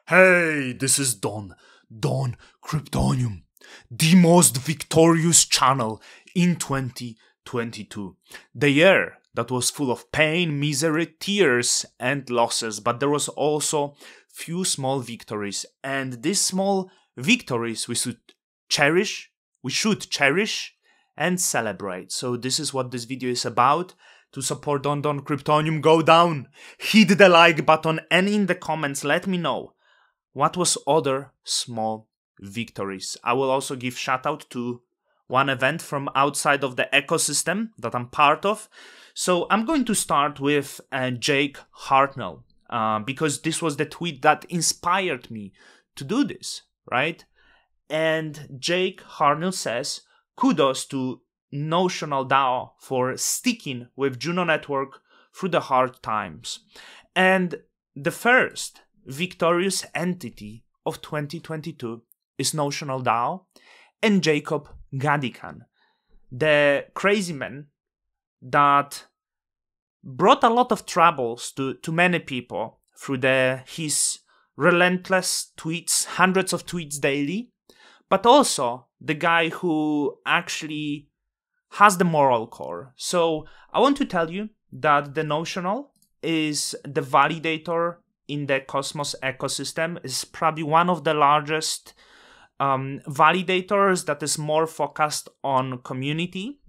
Hey, this is Don Kryptonium, the most victorious channel in 2022. The year that was full of pain, misery, tears, and losses, but there was also few small victories, and these small victories we should cherish and celebrate. So this is what this video is about. To support Don Kryptonium, go down, hit the like button, and in the comments let me know what was other small victories. I will also give shout out to one event from outside of the ecosystem that I'm part of. So I'm going to start with Jake Hartnell, because this was the tweet that inspired me to do this, right? And Jake Hartnell says, kudos to Notional DAO for sticking with Juno Network through the hard times. And the first victorious entity of 2022 is Notional DAO and Jacob Gadikan, the crazy man that brought a lot of troubles to many people through his relentless tweets, hundreds of tweets daily, but also the guy who actually has the moral core. So I want to tell you that the Notional is the validator in the Cosmos ecosystem, is probably one of the largest validators that is more focused on community.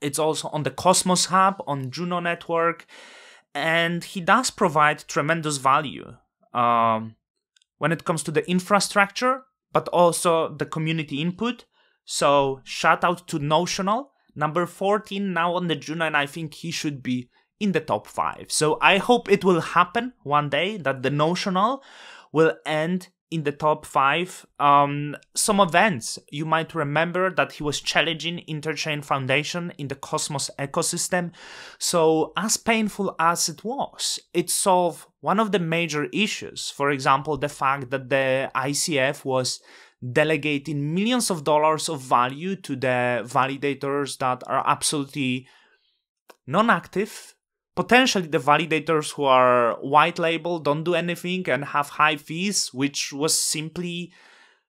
It's also on the Cosmos Hub, on Juno Network, and he does provide tremendous value when it comes to the infrastructure, but also the community input. So shout out to Notional, number 14 now on the Juno, and I think he should be in the top 5. So I hope it will happen one day that the Notional will end in the top 5. Some events, you might remember that he was challenging Interchain Foundation in the Cosmos ecosystem. So as painful as it was, it solved one of the major issues. For example, the fact that the ICF was delegating millions of dollars of value to the validators that are absolutely non-active. Potentially the validators who are white label, don't do anything, and have high fees, which was simply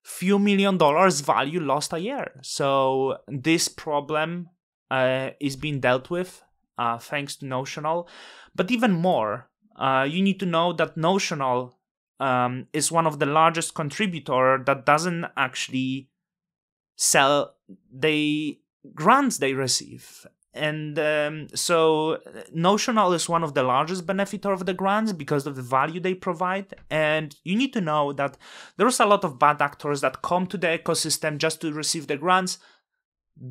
few $1 million value lost a year. So this problem is being dealt with thanks to Notional. But even more, you need to know that Notional is one of the largest contributor that doesn't actually sell the grants they receive. And so Notional is one of the largest benefiter of the grants because of the value they provide. And you need to know that there's a lot of bad actors that come to the ecosystem just to receive the grants,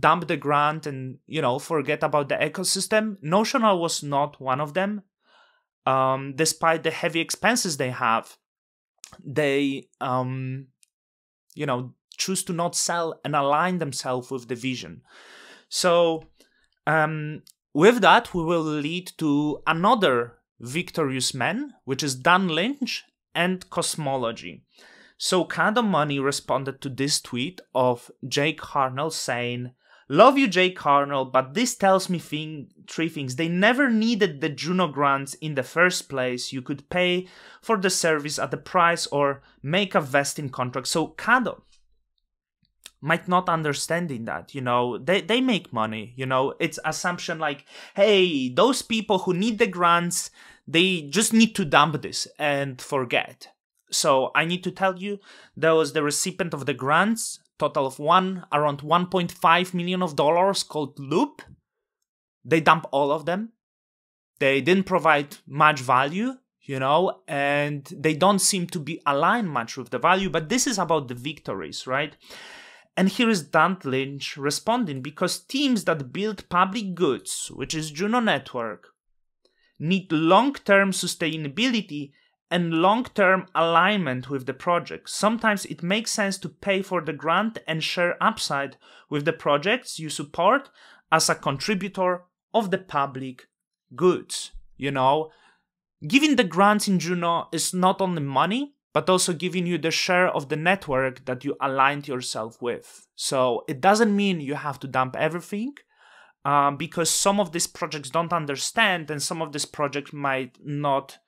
dump the grant, and, you know, forget about the ecosystem. Notional was not one of them. Despite the heavy expenses they have, they, you know, choose to not sell and align themselves with the vision. So with that, we will lead to another victorious man, which is Lynch and Cosmology. So Kado Money responded to this tweet of Jake Hartnell saying, "Love you, Jake Hartnell, but this tells me three things. They never needed the Juno grants in the first place. You could pay for the service at the price or make a vesting contract." So Kado might not understanding that, you know, they make money, you know, it's assumption like, hey, those people who need the grants, they just need to dump this and forget. So I need to tell you, there was the recipient of the grants, total of around $1.5 million called Loop. They dump all of them. They didn't provide much value, you know, and they don't seem to be aligned much with the value, but this is about the victories, right? And here is Lynch responding, because teams that build public goods, which is Juno Network, need long-term sustainability and long-term alignment with the project. Sometimes it makes sense to pay for the grant and share upside with the projects you support as a contributor of the public goods. You know, giving the grants in Juno is not only money, but also giving you the share of the network that you aligned yourself with. So it doesn't mean you have to dump everything, because some of these projects don't understand, and some of these projects might not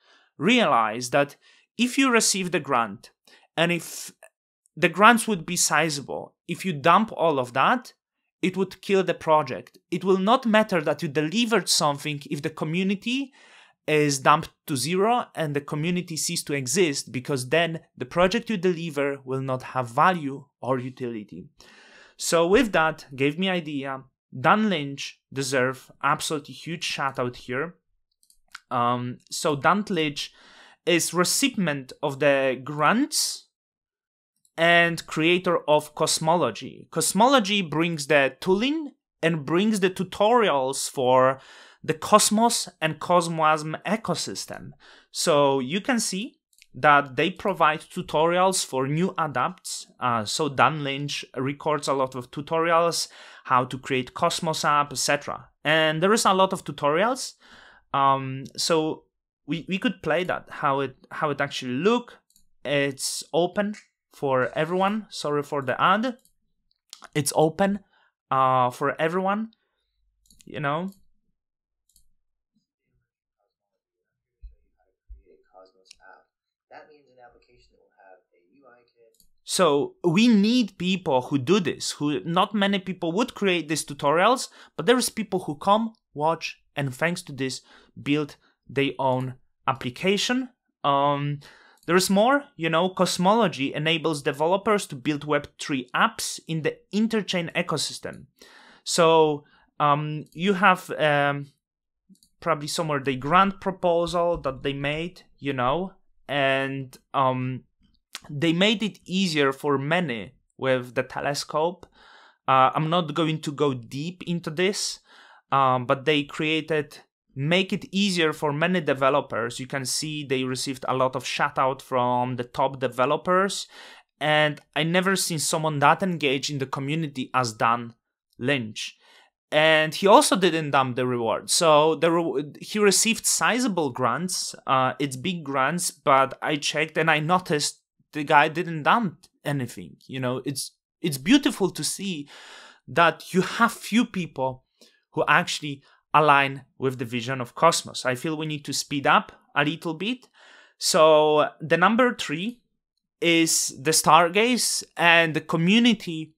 realize that if you receive the grant, and if the grants would be sizable, if you dump all of that, it would kill the project. It will not matter that you delivered something if the community is dumped to zero and the community ceases to exist, because then the project you deliver will not have value or utility. So with that, gave me idea. Dan Lynch deserve absolutely huge shout out here. So Dan Lynch is recipient of the grants and creator of Cosmology. Cosmology brings the tooling and brings the tutorials for the Cosmos and Cosmosm ecosystem. So you can see that they provide tutorials for new adapts. So Dan Lynch records a lot of tutorials, how to create Cosmos app, etc. And there is a lot of tutorials. So we could play that, how it actually look. It's open for everyone. Sorry for the ad. It's open for everyone, you know. So we need people who do this, who not many people would create these tutorials, but there is people who come, watch, and thanks to this, build their own application. There is more, you know, Cosmology enables developers to build Web3 apps in the interchain ecosystem. So you have probably somewhere the grant proposal that they made, you know, and they made it easier for many with the telescope. I'm not going to go deep into this, but they make it easier for many developers. You can see they received a lot of shout out from the top developers, and I never seen someone that engaged in the community as Dan Lynch. And he also didn't dump the reward. So he received sizable grants. It's big grants, but I checked and I noticed the guy didn't dump anything. You know, it's beautiful to see that you have few people who actually align with the vision of Cosmos. I feel we need to speed up a little bit. So the number 3 is the Stargaze and the community.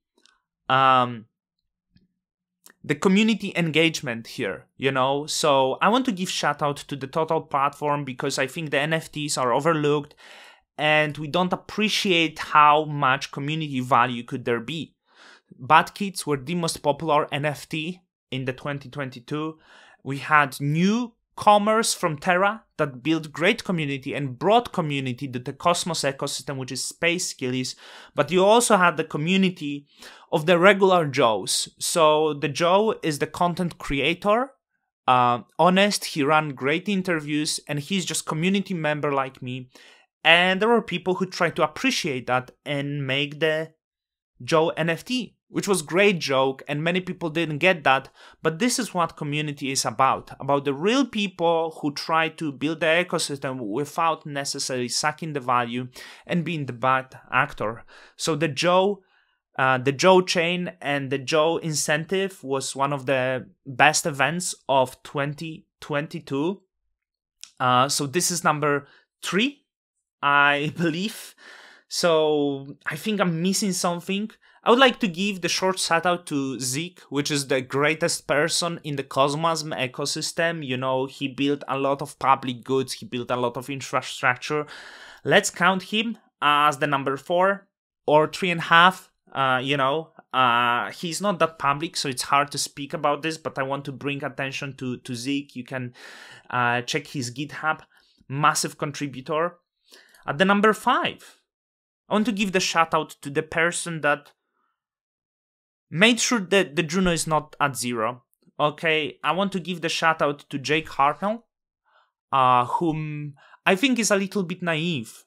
The community engagement here, you know. So I want to give shout out to the total platform, because I think the NFTs are overlooked and we don't appreciate how much community value could there be. Bad Kids were the most popular NFT in the 2022. We had newcomers from Terra that built great community and brought community to the Cosmos ecosystem, which is Space Skillies. But you also had the community of the regular Joes. So the Joe is the content creator, honest, he ran great interviews, and he's just community member like me. And there were people who tried to appreciate that and make the Joe NFT, which was great joke, and many people didn't get that. But this is what community is about the real people who try to build the ecosystem without necessarily sucking the value and being the bad actor. So the Joe chain and the Joe incentive was one of the best events of 2022. So this is number 3, I believe. So I think I'm missing something. I would like to give the short shout out to Zeke, which is the greatest person in the Cosmosm ecosystem. You know, he built a lot of public goods, he built a lot of infrastructure. Let's count him as the number 4 or 3.5. You know, he's not that public, so it's hard to speak about this, but I want to bring attention to Zeke. You can check his GitHub, massive contributor. At the number 5, I want to give the shout out to the person that made sure that the Juno is not at 0. Okay, I want to give the shout out to Jake Hartnell, whom I think is a little bit naive.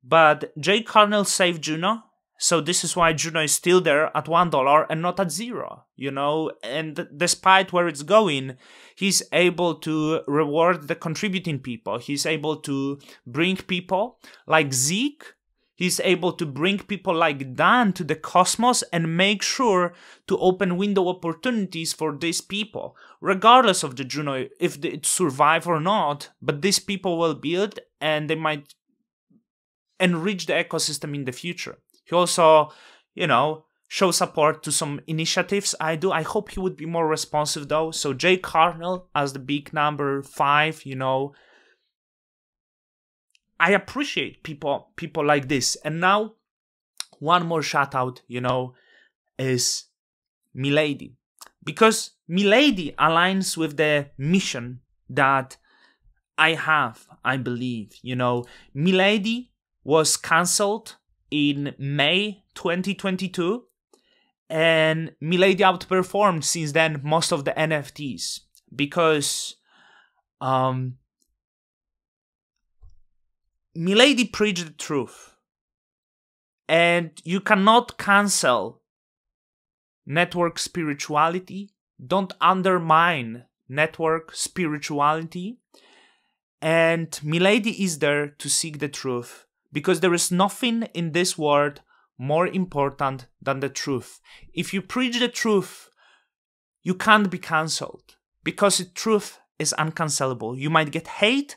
But Jake Hartnell saved Juno, so this is why Juno is still there at $1 and not at 0, you know. And despite where it's going, he's able to reward the contributing people. He's able to bring people like Zeke. He's able to bring people like Dan to the Cosmos and make sure to open window opportunities for these people, regardless of the Juno, if it survive or not. But these people will build, and they might enrich the ecosystem in the future. He also, show support to some initiatives I do. I hope he would be more responsive though. So Jay Carnell as the big number 5, I appreciate people like this. And now one more shout out, is Milady. Because Milady aligns with the mission that I have, I believe. Milady was cancelled in May 2022, and Milady outperformed since then most of the NFTs because Milady preached the truth, and you cannot cancel network spirituality. Don't undermine network spirituality. And Milady is there to seek the truth, because there is nothing in this world more important than the truth. If you preach the truth, you can't be cancelled, because the truth is uncancelable. You might get hate,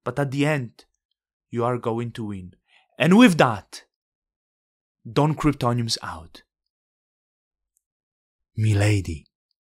but at the end, you are going to win. And with that, Don Kryptonium's out. Milady.